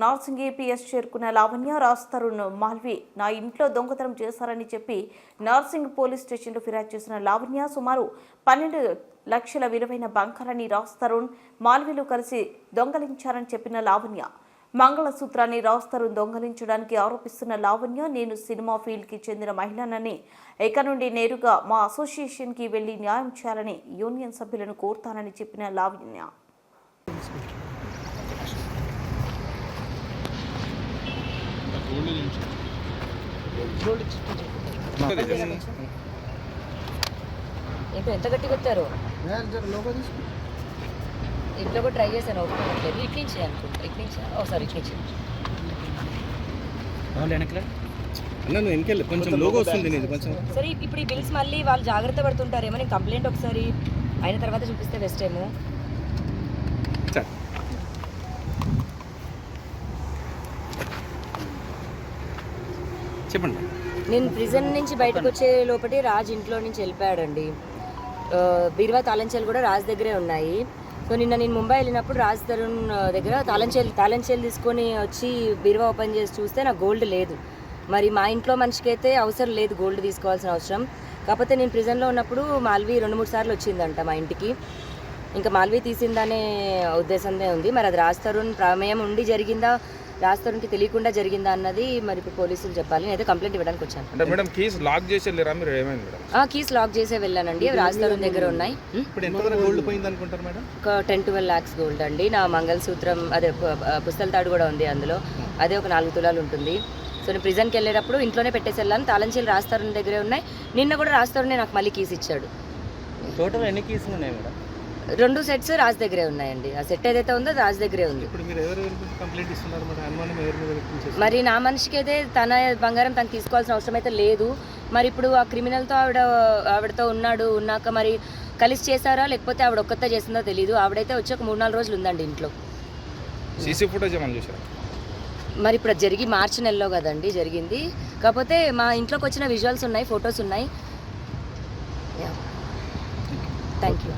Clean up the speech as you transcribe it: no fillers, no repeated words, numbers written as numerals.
Narsingi APS చేరుకున్న లావణ్య రాజ్-తరుణ్ మాల్వి నా ఇంట్లో దొంగతనం చేశారని చెప్పి నార్సింగ్ పోలీస్ స్టేషన్లో ఫిర్యాదు చేసిన లావణ్య సుమారు 12 లక్షల విలువైన బంగారాన్ని రాజ్-తరుణ్ మాల్విలు కలిసి దొంగలించారని చెప్పిన లావణ్య మంగళసూత్రాన్ని రాజ్-తరుణ్ దొంగలించడానికి ఆరోపిస్తున్న లావణ్య నేను సినిమా ఫీల్డ్కి చెందిన మహిళనని ఇక నుండి నేరుగా మా అసోసియేషన్కి వెళ్లి న్యాయం చేయాలని యూనియన్ సభ్యులను కోరుతానని చెప్పిన లావణ్య ఎంత గట్టిగా వచ్చారు ఇంట్లో కూడా ట్రై చేశాను ఒప్పుకోవట్లేదు ఇట్లించే అనుకుంటా ఇట్లించా ఒకసారి ఇట్లించే సరే ఇప్పుడు ఈ బిల్స్ మళ్ళీ వాళ్ళు జాగ్రత్త పడుతుంటారేమో నేను కంప్లైంట్ ఒకసారి అయిన తర్వాత చూపిస్తే బెస్ట్ ఏమో చెప్పండి. నేను ప్రిజన్ నుంచి బయటకు వచ్చే లోపటి రాజ్ ఇంట్లో నుంచి వెళ్ళిపోయాడండి. బీరువా తాళంచేలు కూడా రాజ్ దగ్గరే ఉన్నాయి. సో నిన్న నేను ముంబై వెళ్ళినప్పుడు రాజ్ తరుణ్ దగ్గర తాళంచేలు తీసుకొని వచ్చి బీరువా ఓపెన్ చేసి చూస్తే నాకు గోల్డ్ లేదు. మరి మా ఇంట్లో మనిషికి అయితే అవసరం లేదు గోల్డ్ తీసుకోవాల్సిన అవసరం. కాకపోతే నేను ప్రిజన్లో ఉన్నప్పుడు మాల్వి 2-3 సార్లు వచ్చిందంట మా ఇంటికి. ఇంకా మాల్వి తీసిందనే ఉద్దేశందే ఉంది. మరి అది రాజ్ తరుణ్ ప్రమేయం ఉండి జరిగిందా రాజ్ తరుణ్కి తెలియకుండా జరిగిందా అన్నది మరి ఇప్పుడు పోలీసులు చెప్పాలి. నేనైతే కంప్లైంట్ ఇవ్వడానికి వచ్చాను. అంటే మేడం కీస్ లాక్ చేసి వెళ్ళారా మీరు? ఏమైంది మేడం? కీస్ లాక్ చేసే వెళ్ళానండి. అవి రాజ్ తరుణ్ దగ్గర ఉన్నాయి. ఇప్పుడు ఎంత గోల్డ్ పోయింది అనుకుంటారు మేడం? ఒక 10-12 lakhs గోల్డ్ అండి. నా మంగళసూత్రం అదే పుస్తల తాడు కూడా ఉంది అందులో. అదే ఒక 4 తులాలు ఉంటుంది. సో నేను ప్రిజన్కి వెళ్ళేటప్పుడు ఇంట్లోనే పెట్టేసి వెళ్ళాను. తాళంచేలు రాజ్ తరుణ్ దగ్గరే ఉన్నాయి. నిన్న కూడా రాజ్ తరుణ్ నాకు మళ్ళీ కీస్ ఇచ్చాడు. టోటల్ ఎన్ని కీస్ ఉన్నాయి మేడం? 2 sets రాజ్ దగ్గరే ఉన్నాయండి. ఆ సెట్ ఏదైతే ఉందో రాజ్ దగ్గరే ఉంది. మరి నా మనిషికి అయితే తన బంగారం తను తీసుకోవాల్సిన అవసరం అయితే లేదు. మరి ఇప్పుడు ఆ క్రిమినల్తో ఆవిడతో ఉన్నాక మరి కలిసి చేశారా లేకపోతే ఆవిడ ఒక్కతే చేసిందో తెలియదు. ఆవిడైతే వచ్చి ఒక 3-4 రోజులు ఉందండి ఇంట్లో. సీసీ ఫుటేజ్ ఏమన్నా చూసారా? మరి ఇప్పుడు జరిగి మార్చి నెలలో కదండి జరిగింది. కాకపోతే మా ఇంట్లోకి వచ్చిన విజువల్స్ ఉన్నాయి, ఫొటోస్ ఉన్నాయి. Thank you.